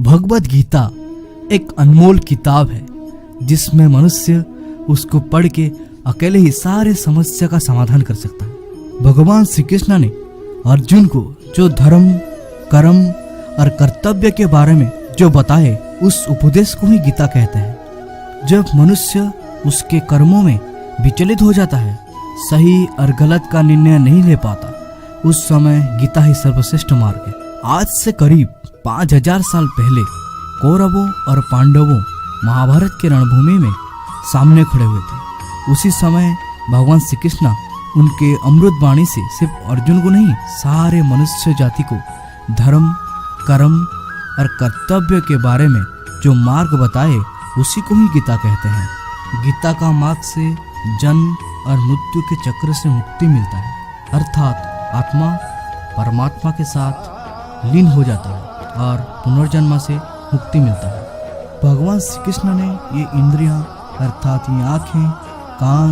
भगवद गीता एक अनमोल किताब है जिसमें मनुष्य उसको पढ़ के अकेले ही सारे समस्या का समाधान कर सकता है। भगवान श्री कृष्ण ने अर्जुन को जो धर्म, कर्म और कर्तव्य के बारे में जो बताए उस उपदेश को ही गीता कहते हैं। जब मनुष्य उसके कर्मों में विचलित हो जाता है, सही और गलत का निर्णय नहीं ले पाता, उस समय गीता ही सर्वश्रेष्ठ मार्ग है। आज से करीब 5000 साल पहले कौरवों और पांडवों महाभारत के रणभूमि में सामने खड़े हुए थे। उसी समय भगवान श्री कृष्ण उनके अमृत वाणी से सिर्फ अर्जुन को नहीं, सारे मनुष्य जाति को धर्म, कर्म और कर्तव्य के बारे में जो मार्ग बताए उसी को ही गीता कहते हैं। गीता का मार्ग से जन्म और मृत्यु के चक्र से मुक्ति मिलता है, अर्थात आत्मा परमात्मा के साथ लीन हो जाता है और पुनर्जन्म से मुक्ति मिलता है। भगवान श्री कृष्ण ने ये इंद्रियां अर्थात ये आँखें, कान,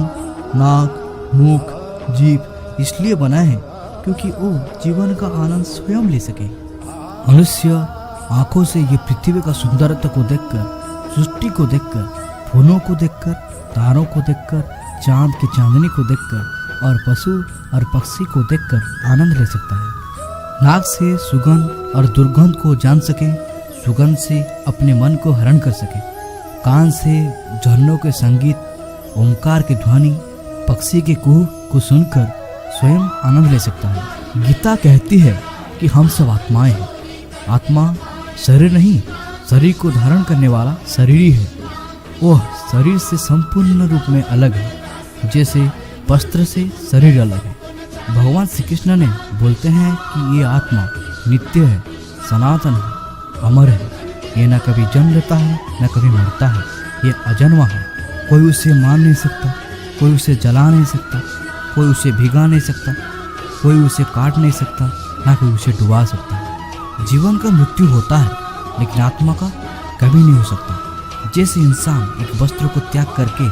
नाक, मुख, जीभ इसलिए बनाए हैं क्योंकि वो जीवन का आनंद स्वयं ले सके। मनुष्य आँखों से ये पृथ्वी का सुंदरता को देखकर, सृष्टि को देखकर, फूलों को देखकर, तारों को देखकर, चांद की चांदनी को देखकर और पशु और पक्षी को देखकर आनंद ले सकता है। नाक से सुगंध और दुर्गंध को जान सके, सुगंध से अपने मन को हरण कर सके, कान से झरनों के संगीत, ओंकार की ध्वनि, पक्षी के कुहू को सुनकर स्वयं आनंद ले सकता है। गीता कहती है कि हम सब आत्माएं हैं। आत्मा शरीर नहीं, शरीर को धारण करने वाला शरीर ही है। वह शरीर से संपूर्ण रूप में अलग है, जैसे वस्त्र से शरीर अलग है। भगवान श्री कृष्ण ने बोलते हैं कि ये आत्मा नित्य है, सनातन है, अमर है। ये न कभी जन्म लेता है न कभी मरता है। ये अजन्मा है, कोई उसे मार नहीं सकता, कोई उसे जला नहीं सकता, कोई उसे भिगा नहीं सकता, कोई उसे काट नहीं सकता, ना कोई उसे डुबा सकता है। जीवन का मृत्यु होता है लेकिन आत्मा का कभी नहीं हो सकता। जैसे इंसान एक वस्त्र को त्याग करके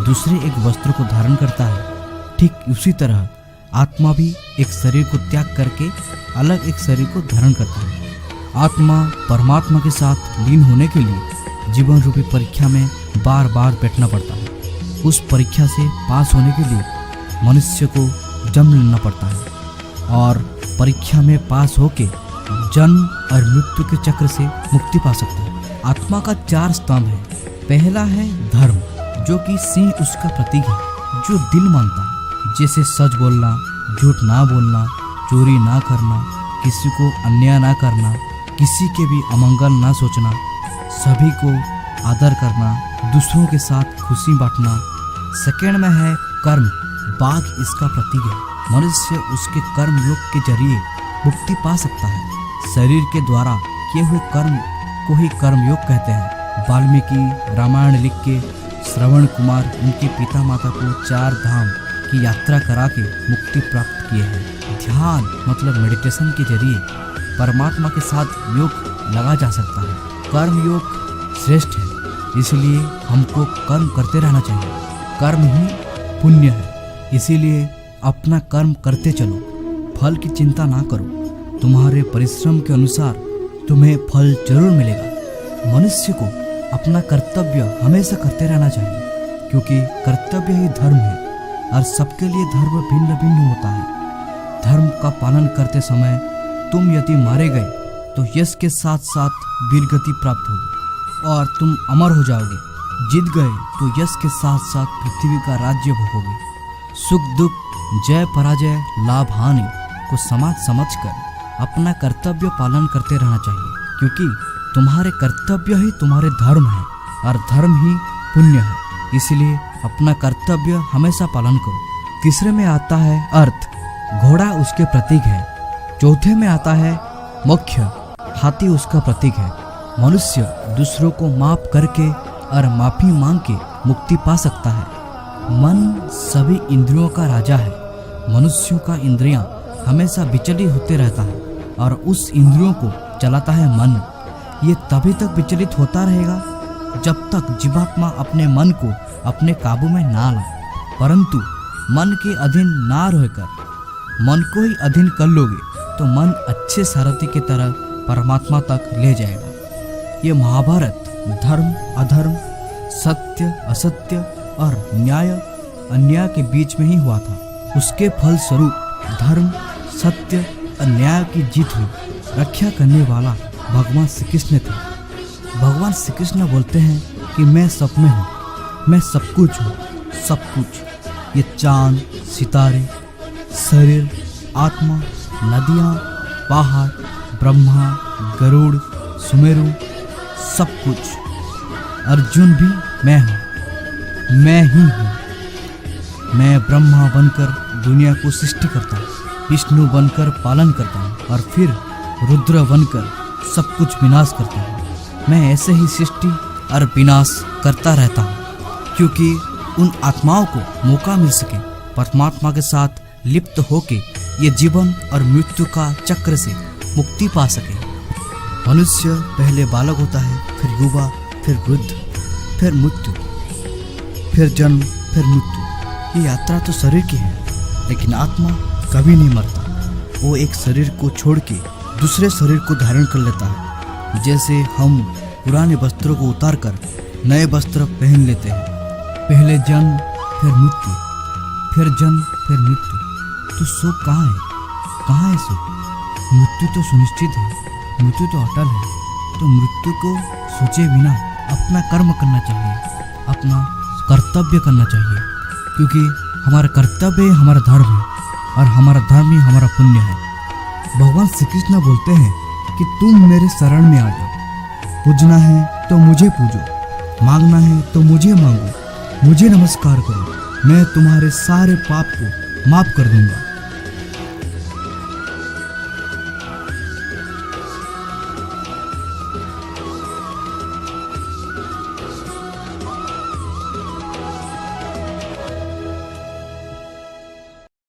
दूसरे एक वस्त्र को धारण करता है, ठीक उसी तरह आत्मा भी एक शरीर को त्याग करके अलग एक शरीर को धारण करता है। आत्मा परमात्मा के साथ लीन होने के लिए जीवन रूपी परीक्षा में बार बार बैठना पड़ता है। उस परीक्षा से पास होने के लिए मनुष्य को जन्म लेना पड़ता है और परीक्षा में पास होके जन्म और मृत्यु के चक्र से मुक्ति पा सकता है। आत्मा का 4 स्तंभ है। पहला है धर्म, जो कि सिंह उसका प्रतीक है, जो दिल मानता है, जैसे सच बोलना, झूठ ना बोलना, चोरी ना करना, किसी को अन्याय ना करना, किसी के भी अमंगल ना सोचना, सभी को आदर करना, दूसरों के साथ खुशी बांटना। सेकंड में है कर्म, बाघ इसका प्रतीक है। मनुष्य उसके कर्म योग के जरिए मुक्ति पा सकता है। शरीर के द्वारा किए हुए कर्म को ही कर्म योग कहते हैं। वाल्मीकि रामायण लिख के श्रवण कुमार उनके पिता माता को 4 धाम की यात्रा करा के मुक्ति प्राप्त किए हैं। ध्यान मतलब मेडिटेशन के जरिए परमात्मा के साथ योग लगा जा सकता है। कर्म योग श्रेष्ठ है, इसलिए हमको कर्म करते रहना चाहिए। कर्म ही पुण्य है, इसीलिए अपना कर्म करते चलो, फल की चिंता ना करो। तुम्हारे परिश्रम के अनुसार तुम्हें फल जरूर मिलेगा। मनुष्य को अपना कर्तव्य हमेशा करते रहना चाहिए, क्योंकि कर्तव्य ही धर्म है और सबके लिए धर्म भिन्न भिन्न होता है। धर्म का पालन करते समय तुम यदि मारे गए तो यश के साथ साथ वीरगति प्राप्त होगी और तुम अमर हो जाओगे। जीत गए तो यश के साथ साथ पृथ्वी का राज्य भोगोगे। सुख दुख, जय पराजय, लाभ हानि को समाज समझकर अपना कर्तव्य पालन करते रहना चाहिए, क्योंकि तुम्हारे कर्तव्य ही तुम्हारे धर्म है और धर्म ही पुण्य है। इसलिए अपना कर्तव्य हमेशा पालन करो। तीसरे में आता है अर्थ, घोड़ा उसके प्रतीक है। चौथे में आता है मोक्ष, हाथी उसका प्रतीक है। मनुष्य दूसरों को माफ करके और माफी मांग के मुक्ति पा सकता है। मन सभी इंद्रियों का राजा है। मनुष्यों का इंद्रियां हमेशा विचलित होते रहता है और उस इंद्रियों को चलाता है मन। ये तभी तक विचलित होता रहेगा जब तक जीवात्मा अपने मन को अपने काबू में ना लाए। परंतु मन के अधीन ना रहकर मन को ही अधीन कर लोगे तो मन अच्छे सारथी की तरह परमात्मा तक ले जाएगा। ये महाभारत धर्म अधर्म, सत्य असत्य और न्याय अन्याय के बीच में ही हुआ था। उसके फलस्वरूप धर्म सत्य और न्याय की जीत हुई। रक्षा करने वाला भगवान श्री कृष्ण थे। भगवान श्री कृष्ण बोलते हैं कि मैं सब में हूँ, मैं सब कुछ हूँ, सब कुछ। ये चांद, सितारे, शरीर, आत्मा, नदियाँ, पहाड़, ब्रह्मा, गरुड़, सुमेरु, सब कुछ। अर्जुन भी मैं हूँ, मैं ही हूँ। मैं ब्रह्मा बनकर दुनिया को सृष्टि करता हूँ, विष्णु बनकर पालन करता हूँ और फिर रुद्र बनकर सब कुछ विनाश करता हूँ। मैं ऐसे ही सृष्टि और विनाश करता रहता हूँ क्योंकि उन आत्माओं को मौका मिल सके परमात्मा के साथ लिप्त होके ये जीवन और मृत्यु का चक्र से मुक्ति पा सके। मनुष्य पहले बालक होता है, फिर युवा, फिर वृद्ध, फिर मृत्यु, फिर जन्म, फिर मृत्यु। ये यात्रा तो शरीर की है, लेकिन आत्मा कभी नहीं मरता। वो एक शरीर को छोड़ के दूसरे शरीर को धारण कर लेता है। जैसे हम पुराने वस्त्रों को उतार कर नए वस्त्र पहन लेते हैं। पहले जन्म, फिर मृत्यु, फिर जन्म, फिर मृत्यु। तो सुख कहाँ है? कहाँ है सुख? मृत्यु तो सुनिश्चित है, मृत्यु तो अटल है। तो मृत्यु को सोचे बिना अपना कर्म करना चाहिए, अपना कर्तव्य करना चाहिए, क्योंकि हमारा कर्तव्य ही हमारा धर्म है और हमारा धर्म ही हमारा पुण्य है। भगवान श्री कृष्ण बोलते हैं कि तुम मेरे शरण में आ जाओ। पूजना है तो मुझे पूजो, मांगना है तो मुझे मांगो, मुझे नमस्कार करो, मैं तुम्हारे सारे पाप को माफ कर दूंगा।